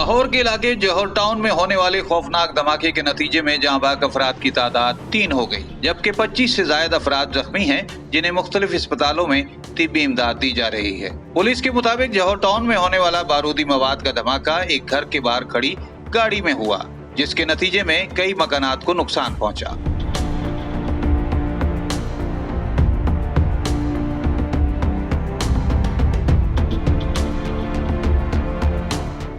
लाहौर के इलाके जौहर टाउन में होने वाले खौफनाक धमाके के नतीजे में जहां बाक अफराद की तादाद 3 हो गई, जबकि 25 से ज्यादा अफराद जख्मी हैं, जिन्हें मुख्तलिफ अस्पतालों में तिब्बी इमदाद दी जा रही है। पुलिस के मुताबिक जौहर टाउन में होने वाला बारूदी मवाद का धमाका एक घर के बाहर खड़ी गाड़ी में हुआ, जिसके नतीजे में कई मकानात को नुकसान पहुंचा।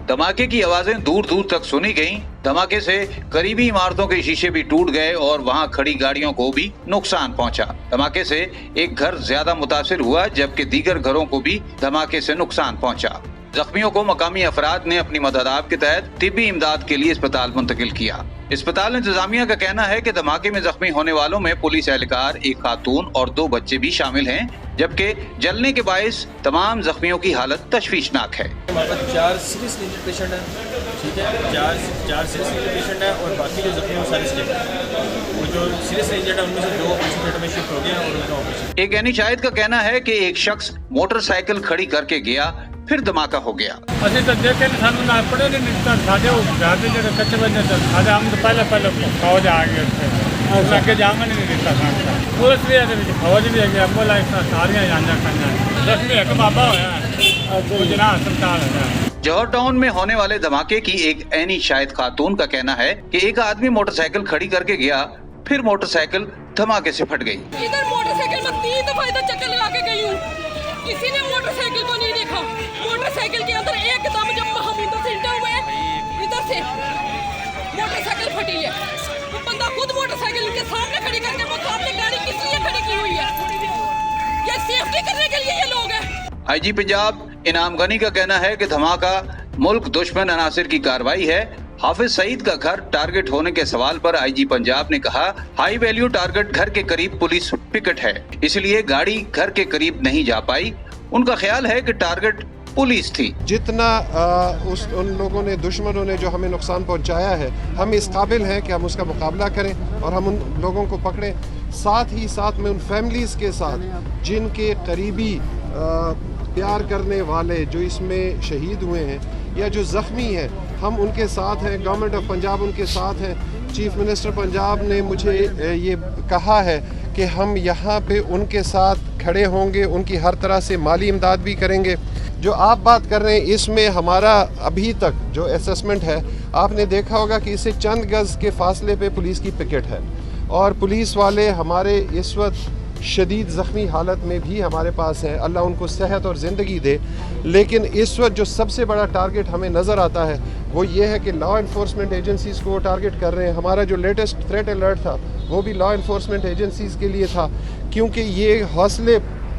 धमाके की आवाजें दूर दूर तक सुनी गईं। धमाके से करीबी इमारतों के शीशे भी टूट गए और वहां खड़ी गाड़ियों को भी नुकसान पहुंचा। धमाके से एक घर ज्यादा मुतासिर हुआ, जबकि दीगर घरों को भी धमाके से नुकसान पहुंचा। जख्मियों को मकामी अफराद ने अपनी मदद के तहत तिब्बी इमदाद के लिए अस्पताल मुंतकिल किया। अस्पताल इंतजामिया का कहना है कि धमाके में जख्मी होने वालों में पुलिस एहलकार, एक खातून और 2 बच्चे भी शामिल हैं, जबकि जलने के बायस तमाम जख्मियों की हालत तशवीशनाक है। 4 सीरियस इंजर्ड पेशेंट है, ठीक है, 4 सीरियस इंजर्ड पेशेंट है और बाकी जो जख्मी हैं वो सारे स्टेबल हैं। और जो सीरियस इंजर्ड है उनमें से 2 ऑपरेशन थिएटर में शिफ्ट हो गए हैं और उनका ऑपरेशन। एक यानी शाहिद का कहना है कि एक शख्स मोटरसाइकिल खड़ी करके गया, फिर धमाका हो गया। ਅਸੀਂ ਤਾਂ ਦੇਖ ਕੇ ਸਾਨੂੰ ਨਾ ਪੜੇ ਨਹੀਂ ਤਾਂ ਸਾਡੇ ਉਹ ਰਾਤੇ ਜਿਹੜੇ ਕੱਚੇ ਬੰਦੇ ਤਾਂ ਸਾਡੇ ਆਮ ਤੋਂ ਪਹਿਲੇ ਫੌਜ ਆ ਗਏ ਉੱਥੇ ਉਸ ਅੱਗੇ ਜਾਣ ਨਹੀਂ ਦਿੱਤਾ ਸਾਨੂੰ। ਪੁਲਿਸ ਵੀ ਇਹਦੇ ਵਿੱਚ ਫੌਜ ਵੀ ਹੈਗੀ, ਐਂਬੂਲੈਂਸ ਸਾਰੀਆਂ ਜਾਂਦੀਆਂ ਕੰਨਾਂ ਜ਼ਖਮੀ ਇੱਕ ਬਾਬਾ ਹੋਇਆ ਗੁਜਰਾ ਹਸਪਤਾਲ है। जौहर टाउन में होने वाले धमाके की एक ऐनी शाहिद खातून का कहना है कि एक आदमी मोटरसाइकिल खड़ी करके गया, फिर मोटरसाइकिल धमाके से फट गई। इधर मोटरसाइकिल में 3 दफा इधर चक्कर लगा के गई हूँ, किसी ने मोटरसाइकिल को नहीं देखा। मोटरसाइकिल के अंदर एकदम जब हम इधर से इंटर हुए, इधर से मोटरसाइकिल फटी है। वो बंदा खुद मोटरसाइकिल के सामने खड़ी करके, वो सामने गाड़ी किस लिए खड़ी की हुई है? ये सेफ्टी करने के लिए ये लोग हैं। आईजी पंजाब इनाम गनी का कहना है कि धमाका मुल्क दुश्मन अनासिर की कार्रवाई है। हाफिज सईद का घर टारगेट होने के सवाल पर आईजी पंजाब ने कहा, हाई वैल्यू टारगेट घर के करीब पुलिस पिकेट है, इसलिए गाड़ी घर के करीब नहीं जा पाई। उनका ख्याल है कि टारगेट पुलिस थी। जितना उन लोगों ने, दुश्मनों ने जो हमें नुकसान पहुंचाया है, हम इस काबिल हैं कि हम उसका मुकाबला करें और हम उन लोगों को पकड़ें। साथ ही साथ में उन फैमिलीज़ के साथ जिनके करीबी प्यार करने वाले जो इसमें शहीद हुए हैं या जो ज़ख्मी हैं, हम उनके साथ हैं। गवर्नमेंट ऑफ पंजाब उनके साथ हैं। चीफ मिनिस्टर पंजाब ने मुझे ये कहा है कि हम यहाँ पे उनके साथ खड़े होंगे, उनकी हर तरह से माली इमदाद भी करेंगे। जो आप बात कर रहे हैं, इसमें हमारा अभी तक जो असेसमेंट है, आपने देखा होगा कि इससे चंद गज़ के फासले पे पुलिस की पिकेट है और पुलिस वाले हमारे इस वक्त शदीद ज़ख्मी हालत में भी हमारे पास हैं। अल्लाह उनको सेहत और ज़िंदगी दे। लेकिन इस वक्त जो सबसे बड़ा टारगेट हमें नज़र आता है वो ये है कि लॉ इन्फोर्समेंट एजेंसीज़ को टारगेट कर रहे हैं। हमारा जो लेटेस्ट थ्रेट अलर्ट था वो भी लॉ इन्फोर्समेंट एजेंसीज़ के लिए था, क्योंकि ये हौसले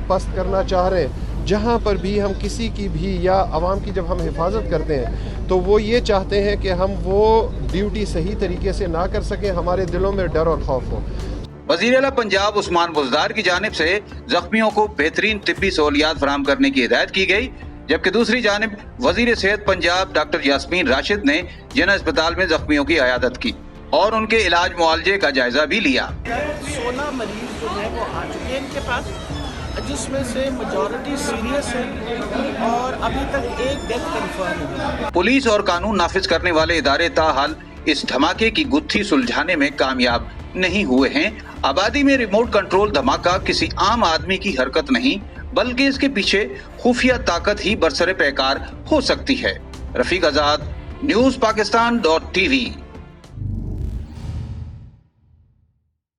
पस्त करना चाह रहे हैं। जहाँ पर भी हम किसी की भी या आवाम की जब हम हिफाजत करते हैं तो वो ये चाहते हैं कि हम वो ड्यूटी सही तरीके से ना कर सकें, हमारे दिलों में डर और खौफ हो। वज़ीर आला पंजाब उस्मान बुज़दार की जानिब से जख्मियों को बेहतरीन तिब्बी सहूलियात फराहम करने की हिदायत की गई, जबकि दूसरी जानिब वज़ीर सेहत पंजाब डॉक्टर यास्मीन राशिद ने जिना अस्पताल में जख्मियों की अयादत की और उनके इलाज मुआलजे का जायजा भी लिया। 16 मरीज जो है वो आ चुके हैं इनके पास, जिसमें से मेजॉरिटी सीरियस है और अभी तक एक डेथ कंफर्म है। पुलिस और कानून नाफिज करने वाले इदारे ताहाल इस धमाके की गुत्थी सुलझाने में कामयाब नहीं हुए हैं। आबादी में रिमोट कंट्रोल धमाका किसी आम आदमी की हरकत नहीं, बल्कि इसके पीछे खुफिया ताकत ही बरसरे पैकार हो सकती है। रफीक आजाद, न्यूज़ पाकिस्तान.tv।